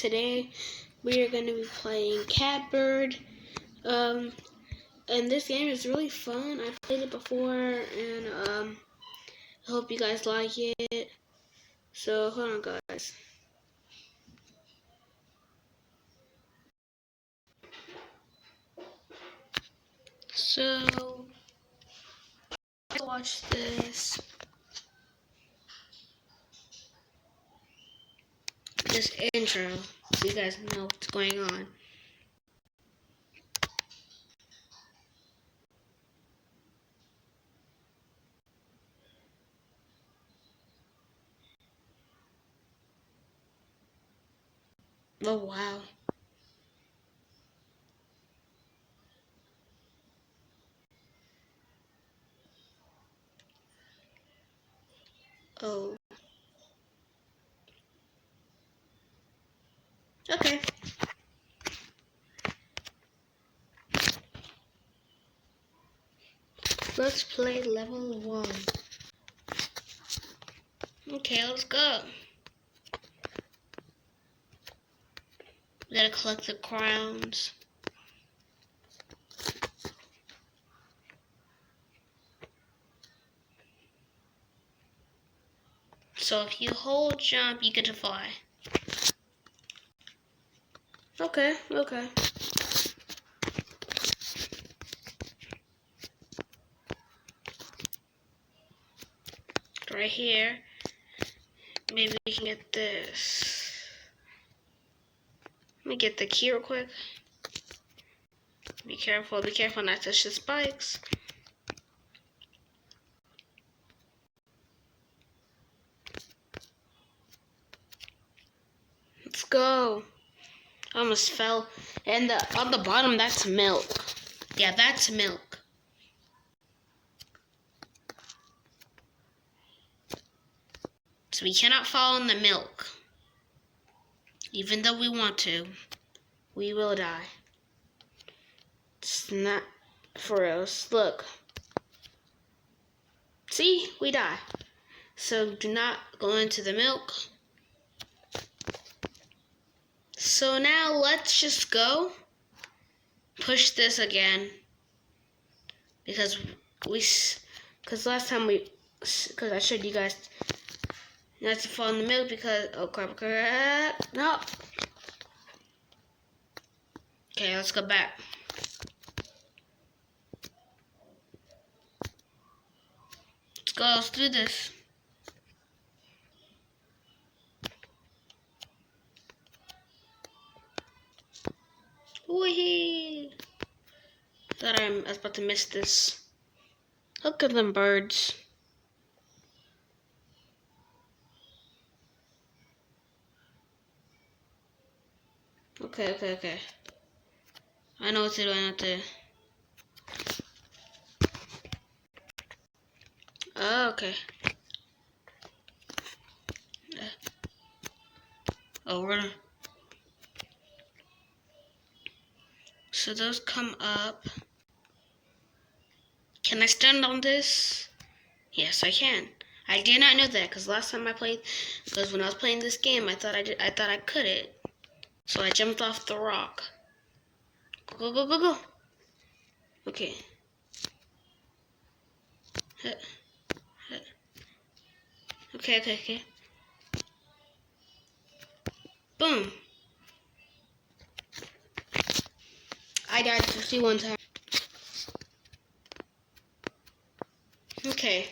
today we are going to be playing Catbird. And this game is really fun. I played it before, and I hope you guys like it. So hold on, guys. So let's watch this intro so you guys know what's going on. Oh wow. Oh. Okay. Let's play level 1. Okay, let's go. We gotta collect the crowns. So if you hold jump, you get to fly. Okay. Right here. Maybe we can get this. Let me get the key real quick. Be careful not to touch the spikes. Let's go. I almost fell. And on the bottom, that's milk. Yeah, that's milk. So we cannot fall in the milk. Even though we want to, we will die. It's not for us. Look. See? We die. So do not go into the milk. So now let's just go. Push this again. Because last time because I showed you guys not to fall in the milk because, oh crap, no. Okay, let's go back. Let's do this. Wee! Thought I was about to miss this. Look at them birds. Okay. I know what to do, Oh, okay. Oh, we're gonna... So those come up. Can I stand on this? Yes, I can. I did not know that because last time I played, because when I was playing this game, I thought I couldn't. So I jumped off the rock. Go. Okay. Okay. Boom. I died 51 times. Okay.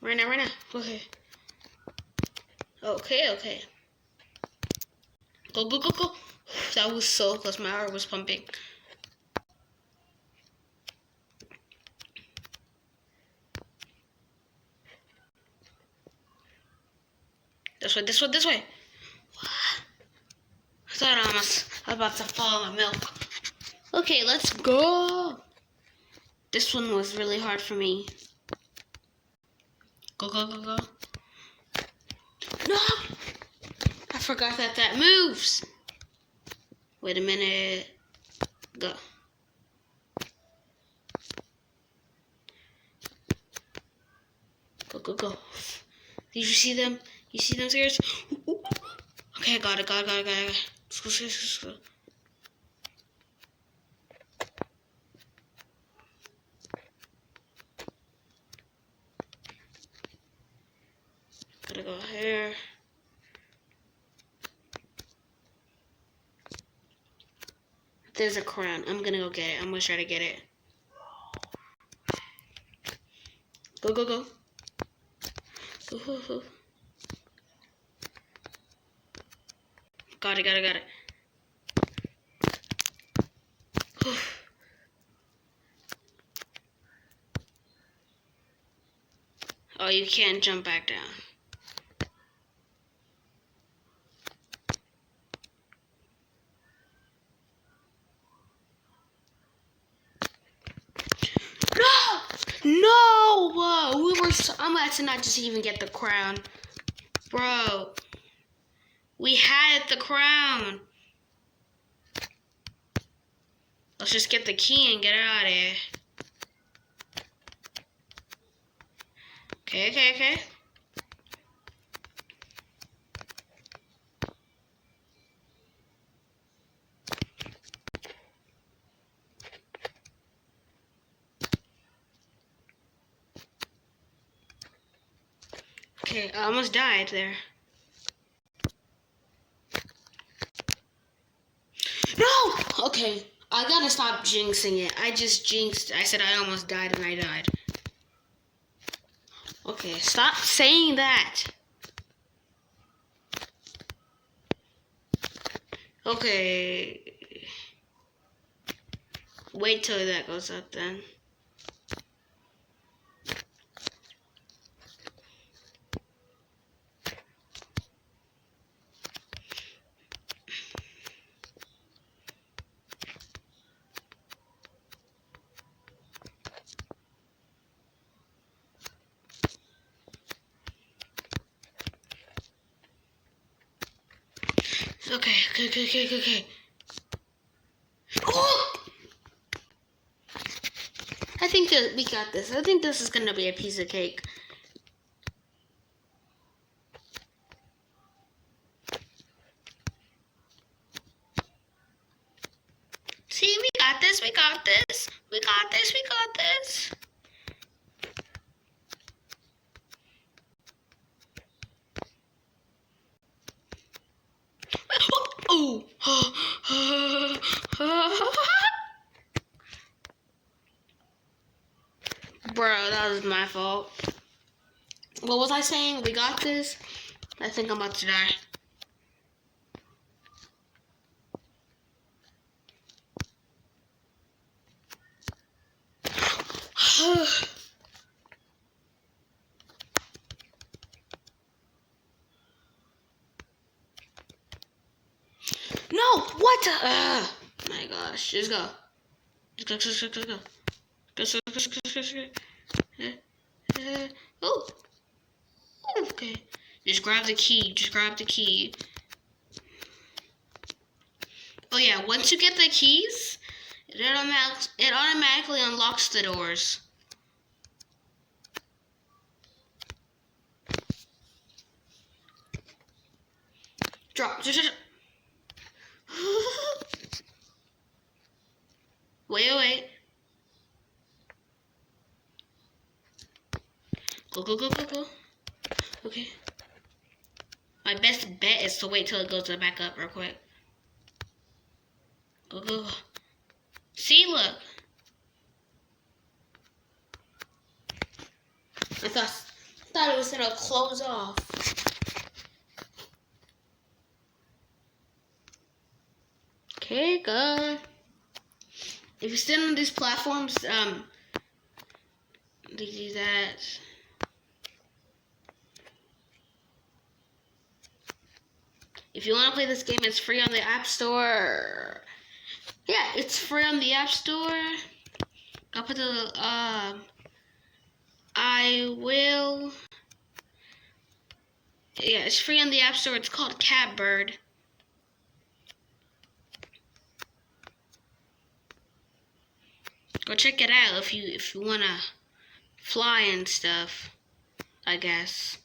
Right now. Okay. Go. That was so close. My heart was pumping. This way. What? I thought I was about to fall in the milk. Okay, let's go. This one was really hard for me. Go. No! I forgot that moves. Wait a minute. Go. Go. Did you see them? You see them stairs? Okay, got it. Let's go. Gotta go here. There's a crown. I'm gonna go get it. I'm gonna try to get it. Go. Go. Got it. Oh, you can't jump back down. No! Whoa, I'm about to not just even get the crown. Bro. We had the crown. Let's just get the key and get out of here. Okay. Okay, I almost died there. No! Okay, I gotta stop jinxing it. I just jinxed. I said I almost died and I died. Okay, stop saying that. Okay. Wait till that goes up then. Okay. Oh! I think that we got this. I think this is gonna be a piece of cake. See, we got this. Oh! Bro, that was my fault. What was I saying? We got this. I think I'm about to die. No! What the? My gosh. Just go. Oh! Okay. Just grab the key. Oh yeah, once you get the keys, it automatically unlocks the doors. Drop. Wait. Go. Okay. My best bet is to wait till it goes back up real quick. Go. See, look. I thought it was gonna close off. Okay, good. If you stand on these platforms, do that. If you want to play this game, it's free on the App Store. Yeah, it's free on the App Store. I'll put the Yeah, it's free on the App Store. It's called Catbird. Go check it out if you wanna fly and stuff, I guess.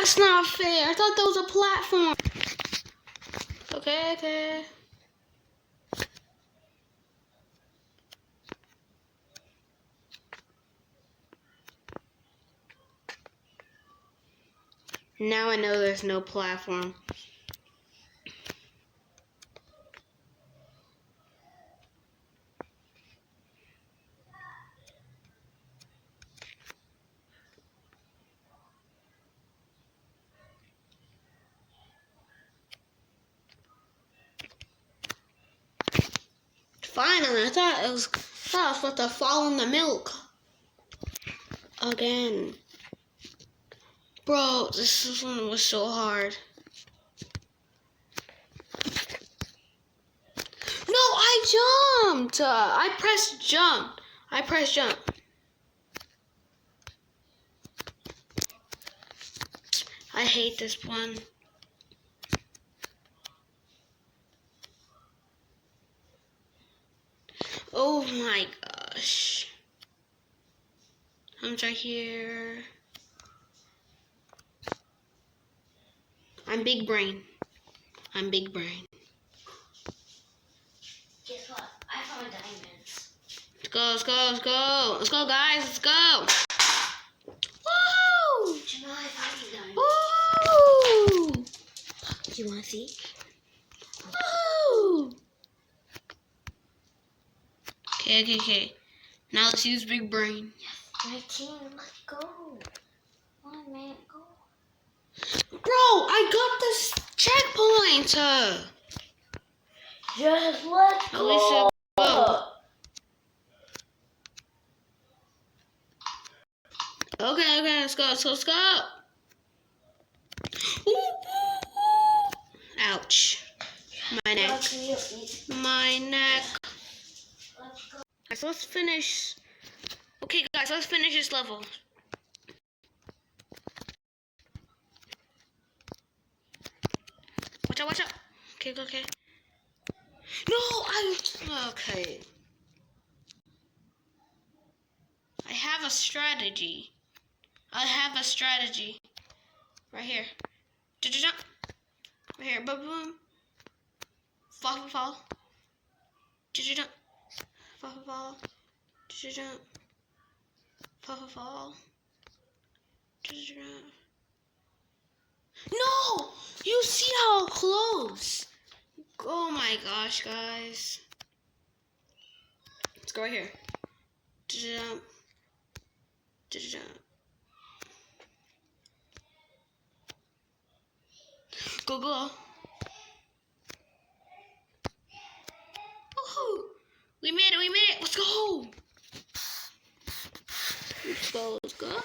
That's not fair. I thought that was a platform. Okay. Now I know there's no platform. Finally, I thought I was supposed to fall in the milk. Again. Bro, this one was so hard. No, I jumped! I pressed jump. I hate this one. Oh my gosh. I'm right here. I'm big brain. Guess what? I found diamonds. Let's go. Let's go, guys. Let's go. Woo! Jamal, I found diamonds. Woo! Do you want to see? Woo! Okay. Now let's use big brain. Yes, my team. Let's go. Come on, man, go. Bro, I got this checkpoint. Just let's At least it go. Okay, let's go. Ouch. My neck. Let's go. Guys, let's finish. Okay, guys, let's finish this level. Watch out. Okay. No, okay. I have a strategy. Right here. Jump. Right here. Boom. Fall. Jump. Fall. Jump. Fall. Jump. No! You see how close? Oh my gosh, guys. Let's go right here. Jump. Go. Woohoo! We made it. Let's go. Let's go.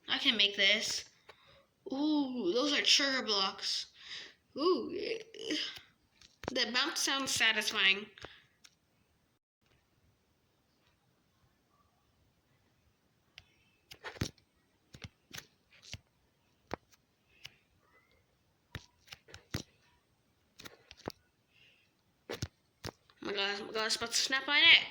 I can make this. Ooh, those are sugar blocks. Ooh, the bounce sounds satisfying. Oh my god, it's about to snap my neck.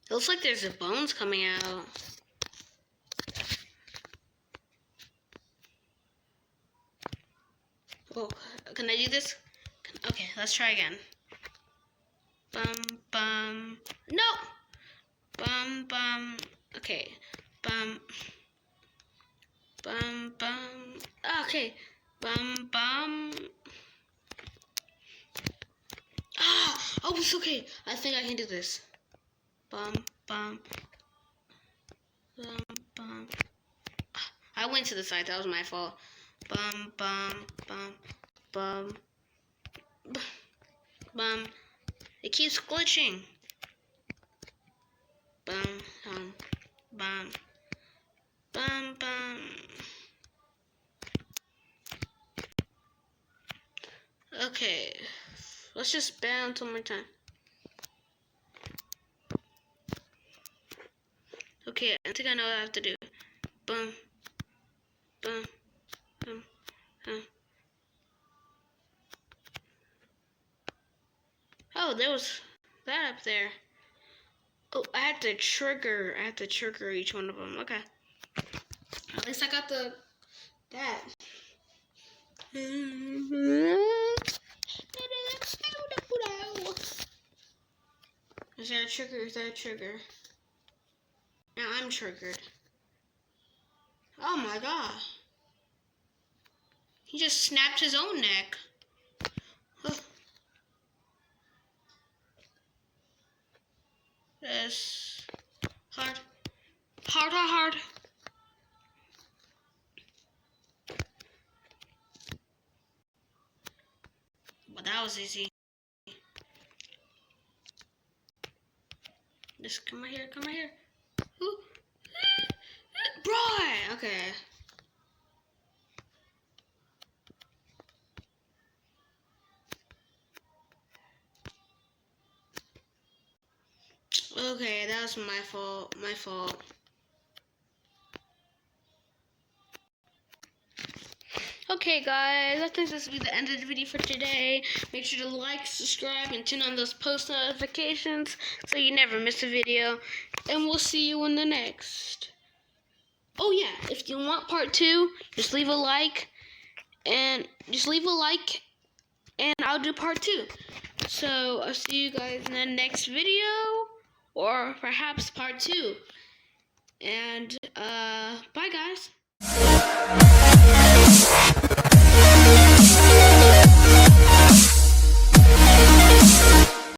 It looks like there's bones coming out. Oh, can I do this? Okay, let's try again. Bum. No! Bum. Okay. Bum. Okay. Bum. Oh, it's okay. I think I can do this. Bum. I went to the side. That was my fault. Bum. It keeps glitching. Bum. Okay. Let's just bounce one more time. Okay, I think I know what I have to do. Boom, boom, boom, boom. Oh, there was that up there. Oh, I have to trigger each one of them. Okay. At least I got that. Is there a trigger? Is there a trigger? Now I'm triggered. Oh my god. He just snapped his own neck. Oh. This hard. Hard, hard, hard. But that was easy. Just come right here, come right here. Ooh. Bro! Okay. Okay, that was my fault. My fault. Okay, guys, I think this will be the end of the video for today. Make sure to like, subscribe, and turn on those post notifications so you never miss a video. And we'll see you in the next. Oh yeah, if you want part 2, just leave a like, and I'll do part 2. So I'll see you guys in the next video, or perhaps part 2. And